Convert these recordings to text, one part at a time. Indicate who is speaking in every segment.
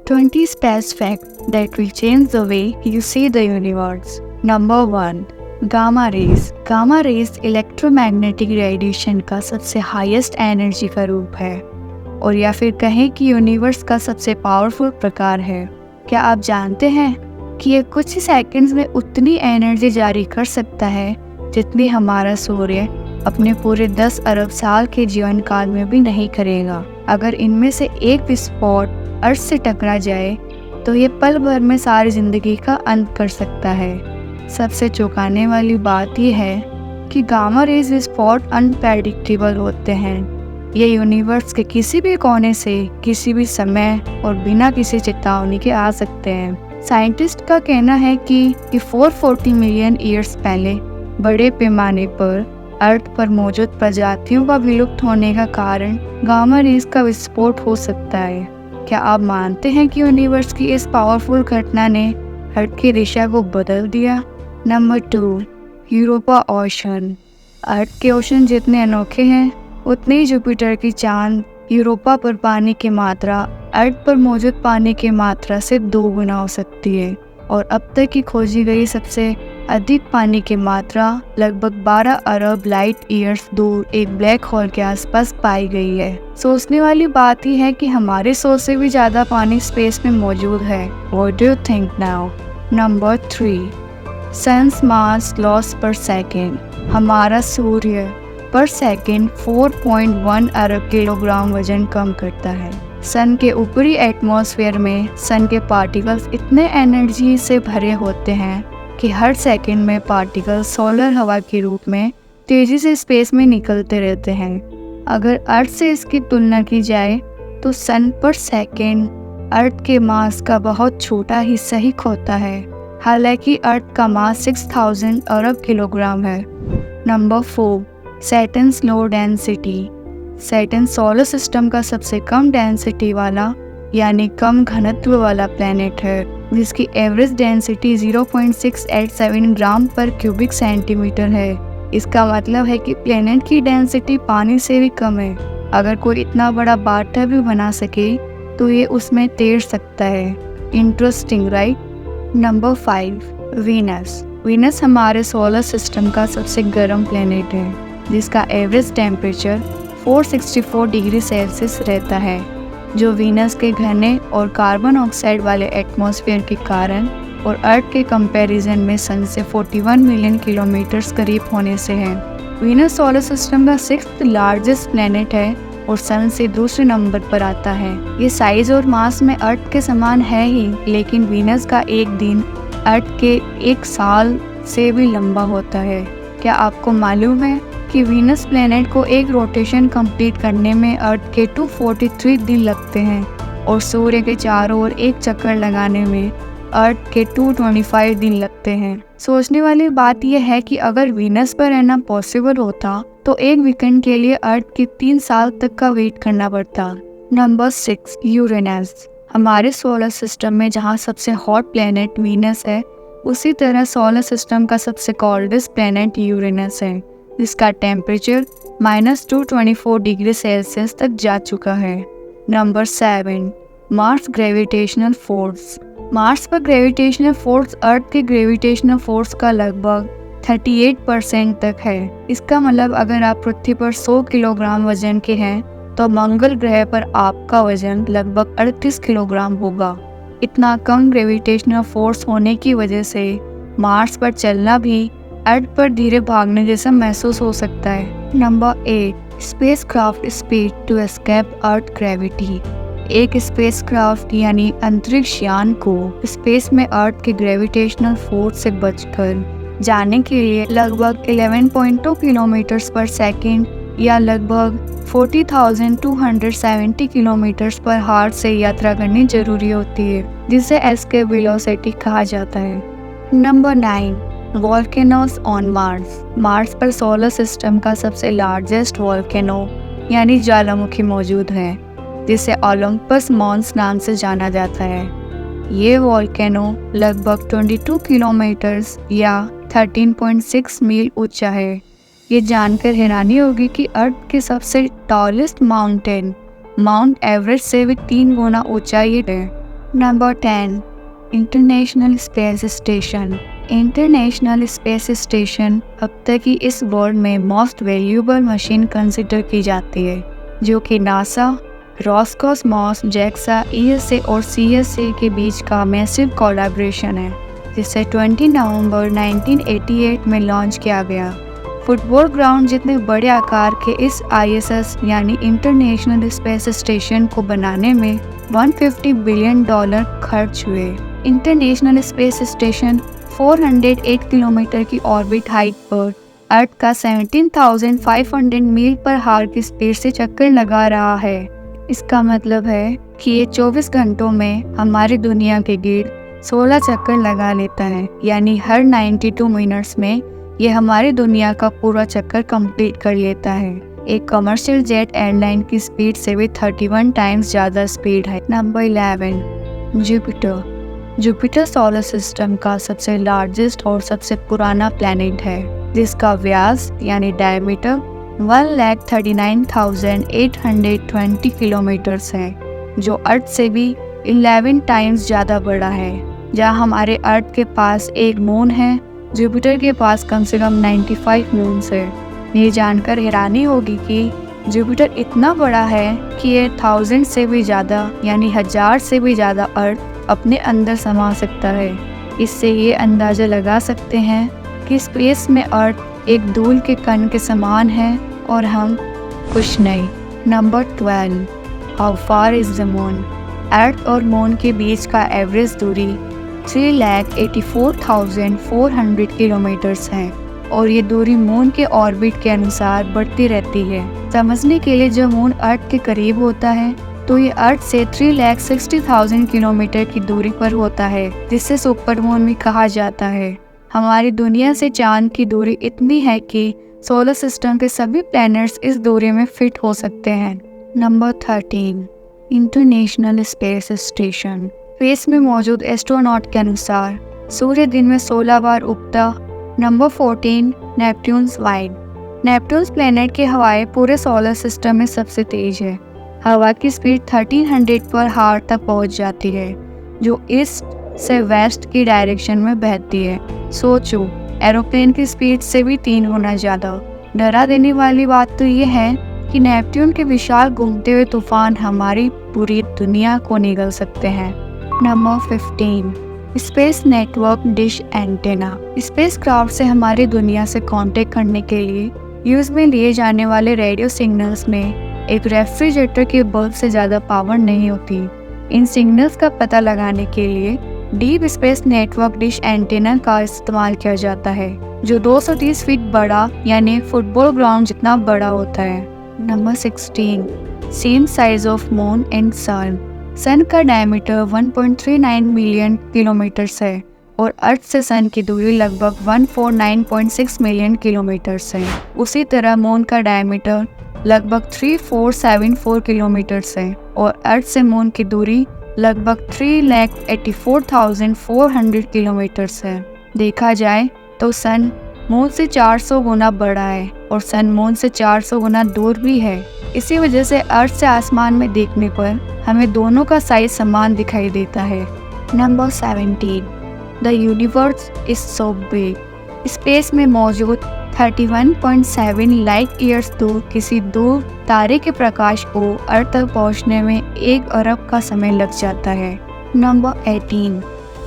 Speaker 1: 20 space facts that will change the way you see the universe. Number 1. Gamma rays. Gamma rays electromagnetic radiation का सबसे highest energy का रूप है, और या फिर कहें कि यूनिवर्स का सबसे पावरफुल प्रकार है। क्या आप जानते हैं कि ये कुछ ही सेकंड्स में उतनी एनर्जी जारी कर सकता है जितनी हमारा सूर्य अपने पूरे 10 अरब साल के जीवन काल में भी नहीं करेगा। अगर इनमें से एक विस्फोट अर्थ से टकरा जाए तो ये पल भर में सारी जिंदगी का अंत कर सकता है। सबसे चौंकाने वाली बात यह है कि गामा रेज विस्फोट अनप्रेडिक्टेबल होते हैं। ये यूनिवर्स के किसी भी कोने से किसी भी समय और बिना किसी चेतावनी के आ सकते हैं। साइंटिस्ट का कहना है कि 440 मिलियन ईयर्स पहले बड़े पैमाने पर अर्थ पर मौजूद प्रजातियों का विलुप्त होने का कारण गामा रेज का विस्फोट हो सकता है। क्या आप मानते हैं कि यूनिवर्स की इस पावरफुल घटना ने अर्थ की दिशा को बदल दिया? नंबर 2. Europa ocean. अर्थ के ओशन जितने अनोखे हैं उतने ही जुपिटर की चांद यूरोपा पर पानी की मात्रा अर्थ पर मौजूद पानी की मात्रा से 2 गुना हो सकती है, और अब तक की खोजी गई सबसे अधिक पानी की मात्रा लगभग 12 अरब लाइट ईयर्स दूर एक ब्लैक होल के आसपास पाई गई है। सोचने वाली बात ही है कि हमारे सोच से भी ज़्यादा पानी स्पेस में मौजूद है। What do you think now? Number 3. Sun's mass loss per second. हमारा सूर्य पर सेकेंड 4.1 अरब किलोग्राम वजन कम करता है। सन के ऊपरी एटमॉस्फेयर में सन के पार्टिकल्स इतने एनर्जी से भरे होते हैं कि हर सेकंड में पार्टिकल्स सोलर हवा के रूप में तेजी से स्पेस में निकलते रहते हैं। अगर अर्थ से इसकी तुलना की जाए तो सन पर सेकंड अर्थ के मास का बहुत छोटा हिस्सा ही खोता है, हालांकि अर्थ का मास 6000 अरब किलोग्राम है। Number 4. Saturn's low density. Saturn solar system का सबसे कम डेंसिटी वाला यानी कम घनत्व वाला प्लैनेट है, जिसकी एवरेज डेंसिटी 0.687 ग्राम पर क्यूबिक सेंटीमीटर है। इसका मतलब है कि प्लैनेट की डेंसिटी पानी से भी कम है। अगर कोई इतना बड़ा बाथटब भी बना सके तो ये उसमें तैर सकता है। Interesting, right? Number 5. Venus. Venus हमारे सोलर सिस्टम का सबसे गर्म प्लैनेट है, जिसका एवरेज टेम्परेचर 464 डिग्री सेल्सियस रहता है, जो वीनस के घने और कार्बन ऑक्साइड वाले एटमॉस्फेयर के कारण और अर्थ के कंपैरिजन में सन से 41 मिलियन किलोमीटर्स करीब होने से है। वीनस सोलर सिस्टम का 6th लार्जेस्ट प्लैनेट है और सन से दूसरे नंबर पर आता है। ये साइज और मास में अर्थ के समान है ही, लेकिन वीनस का एक दिन अर्थ के 1 साल से भी लंबा होता है। क्या आपको मालूम है कि वीनस प्लैनेट को एक रोटेशन कंप्लीट करने में अर्थ के 243 दिन लगते हैं, और सूर्य के चारों ओर एक चक्कर लगाने में अर्थ के 225 दिन लगते हैं। सोचने वाली बात यह है कि अगर वीनस पर रहना पॉसिबल होता तो एक वीकेंड के लिए अर्थ के 3 साल तक का वेट करना पड़ता। नंबर 6. यूरेनस। हमारे सोलर सिस्टम में जहाँ सबसे हॉट प्लैनेट वीनस है, उसी तरह सोलर सिस्टम का सबसे कोल्डेस्ट प्लैनेट यूरेनस है, जिसका टेम्परेचर -224 डिग्री सेल्सियस तक जा चुका है। Number 7. Mars gravitational force. Mars पर ग्रेविटेशनल फोर्स अर्थ के ग्रेविटेशनल फोर्स का लगभग 38% तक है। इसका मतलब अगर आप पृथ्वी पर 100 किलोग्राम वजन के हैं तो मंगल ग्रह पर आपका वजन लगभग 38 किलोग्राम होगा। इतना कम ग्रेविटेशनल फोर्स होने की वजह से मार्स पर चलना भी अर्थ पर धीरे भागने जैसा महसूस हो सकता है। Number 8. Spacecraft speed to escape earth gravity. एक स्पेसक्राफ्ट यानी अंतरिक्ष यान को स्पेस में अर्थ के ग्रेविटेशनल फोर्स से बचकर जाने के लिए लगभग 11.2 किलोमीटर्स पर सेकेंड या लगभग 40,270 किलोमीटर्स पर हार्स से यात्रा करनी जरूरी होती है, जिसे एस्केप वेलोसिटी कहा जाता है। Number 9. Volcanoes on Mars. Mars पर सोलर सिस्टम का सबसे लार्जेस्ट वॉल्केनो यानी ज्वालामुखी मौजूद है, जिसे ओलंपस मॉन्स नाम से जाना जाता है। ये वॉल्केनो लगभग 22 किलोमीटर्स या 13.6 मील ऊंचा है। ये जानकर हैरानी होगी कि अर्थ के सबसे टॉलेस्ट माउंटेन माउंट एवरेस्ट से भी 3 गुना ऊंचा ये है। Number 10, international space station. International space station अब तक की इस वर्ल्ड में मोस्ट वैल्यूएबल मशीन कंसिडर की जाती है, जो कि नासा, रॉसकॉस्मॉस, जैक्सा, ईएसए और सीएसए के बीच का मैसिव कोलैबोरेशन है, जिसे 20 नवंबर 1988 में लॉन्च किया गया। फुटबॉल ग्राउंड जितने बड़े आकार के इस आईएसएस यानी इंटरनेशनल स्पेस स्टेशन को बनाने में $150 बिलियन खर्च हुए। इंटरनेशनल स्पेस स्टेशन 408 किलोमीटर की ऑर्बिट हाइट पर अर्थ का 17,500 मील पर हावर की स्पीड से चक्कर लगा रहा है। इसका मतलब है कि ये 24 घंटों में हमारी दुनिया के गिर्द 16 चक्कर लगा लेता है, यानी हर 92 मिनट्स में ये हमारी दुनिया का पूरा चक्कर कंप्लीट कर लेता है। एक कमर्शियल जेट एयरलाइन की स्पीड से भी 31 टाइम्स ज़्यादा स्पीड है। Number 11, Jupiter. Jupiter solar system का सबसे लार्जेस्ट और सबसे पुराना प्लैनेट है, जिसका व्यास यानी डायमीटर 1,39,820 किलोमीटर्स है, जो अर्थ से भी 11 टाइम्स ज़्यादा बड़ा है। जहाँ हमारे अर्थ के पास एक मून है, जुपिटर के पास कम से कम 95 मून्स है। ये जानकर हैरानी होगी कि जुपिटर इतना बड़ा है कि ये 1000 से भी ज़्यादा यानी 1000 से भी ज़्यादा अर्थ अपने अंदर समा सकता है। इससे ये अंदाज़ा लगा सकते हैं कि स्पेस में अर्थ एक धूल के कण के समान है और हम कुछ नहीं। Number 12, how far is the moon. Earth और मून के बीच का एवरेज दूरी 3,84,400 किलोमीटर्स है और ये दूरी मून के ऑर्बिट के अनुसार बढ़ती रहती है। समझने के लिए जब मून अर्थ के करीब होता है तो ये अर्थ से 3,60,000 किलोमीटर की दूरी पर होता है, जिसे सुपरमून भी कहा जाता है। हमारी दुनिया से चांद की दूरी इतनी है कि सोलर सिस्टम के सभी प्लैनेट्स इस दूरी में फिट हो सकते हैं। Number 13, international space station. Space में मौजूद एस्ट्रोनॉट के अनुसार सूर्य दिन में 16 बार उगता। Number 14, Neptune's wide. Neptune's planet की हवाएं पूरे सोलर सिस्टम में सबसे तेज है। हवा की स्पीड 1300 पर हावर तक पहुंच जाती है, जो ईस्ट से वेस्ट की डायरेक्शन में बहती है। सोचो, एरोप्लेन की स्पीड से भी 3 गुना ज़्यादा। डरा देने वाली बात तो ये है कि नेपट्यून के विशाल घूमते हुए तूफान हमारी पूरी दुनिया को निगल सकते हैं। Number 15, space network dish antenna. Spacecraft से हमारी दुनिया से कांटेक्ट करने के लिए यूज में लिए जाने वाले रेडियो सिग्नल्स में एक रेफ्रिजरेटर के बल्ब से ज़्यादा पावर नहीं होती। इन सिग्नल्स का पता लगाने के लिए deep space network dish antenna का इस्तेमाल किया जाता है, जो 230 फीट बड़ा यानी फुटबॉल ग्राउंड जितना बड़ा होता है। Number 16, same size of moon and sun. Sun का डायमीटर 1.39 मिलियन किलोमीटर्स है और अर्थ से सन की दूरी लगभग 149.6 मिलियन किलोमीटर्स है। उसी तरह मून का डायमीटर लगभग 3474 किलोमीटर्स है और अर्थ से मून की दूरी लगभग 3,84,400 किलोमीटर्स है। देखा जाए तो सन मून से 400 गुना बड़ा है और सन मून से 400 गुना दूर भी है। इसी वजह से अर्थ से आसमान में देखने पर हमें दोनों का साइज समान दिखाई देता है। Number 17, the universe is so big. Space में मौजूद 31.7 लाइट ईयर्स दूर किसी दूर तारे के प्रकाश को अर्थ तक पहुंचने में 1 अरब का समय लग जाता है। Number 18,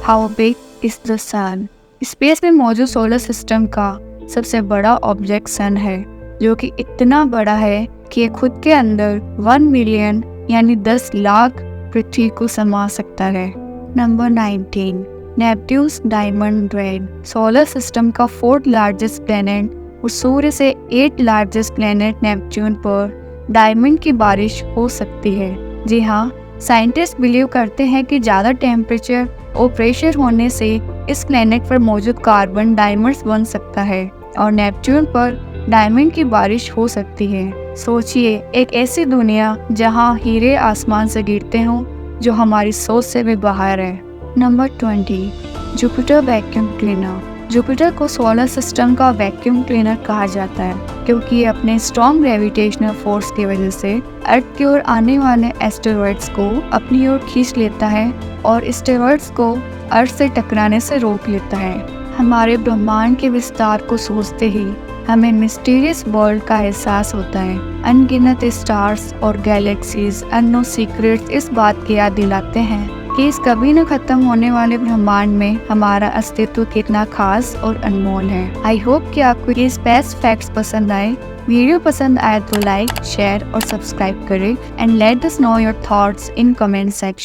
Speaker 1: how big is the sun. Space में मौजूद सोलर सिस्टम का सबसे बड़ा ऑब्जेक्ट सन है, जो कि इतना बड़ा है कि ये खुद के अंदर 1 मिलियन यानी 10 लाख पृथ्वी को समा सकता है। Number 19, Neptune's diamond rain. Solar system का 4th लार्जेस्ट प्लैनेट और सूर्य से 8th लार्जेस्ट प्लैनेट नेपट्यून पर डायमंड की बारिश हो सकती है। जी हाँ, साइंटिस्ट बिलीव करते हैं कि ज़्यादा टेम्परेचर और प्रेशर होने से इस प्लैनेट पर मौजूद कार्बन डायमंड्स बन सकता है और नेपट्यून पर डायमंड की बारिश हो सकती है। सोचिए, एक ऐसी दुनिया जहाँ हीरे आसमान से गिरते हों, जो हमारी सोच से भी बाहर है। Number 20, Jupiter vacuum cleaner. Jupiter को सोलर सिस्टम का वैक्यूम क्लीनर कहा जाता है क्योंकि अपने स्ट्रॉन्ग ग्रेविटेशनल फोर्स की वजह से अर्थ की ओर आने वाले एस्टेरॉइड्स को अपनी ओर खींच लेता है और एस्टेरॉइड्स को अर्थ से टकराने से रोक लेता है। हमारे ब्रह्मांड के विस्तार को सोचते ही हमें मिस्टीरियस वर्ल्ड का एहसास होता है। अनगिनत स्टार्स और गैलेक्सीज, अननोन सीक्रेट्स इस बात की याद दिलाते हैं कि इस कभी न खत्म होने वाले ब्रह्मांड में हमारा अस्तित्व कितना खास और अनमोल है। आई होप कि आपको ये स्पेस फैक्ट्स पसंद आए। वीडियो पसंद आए तो लाइक, शेयर और सब्सक्राइब करें and let us know your thoughts in comment section.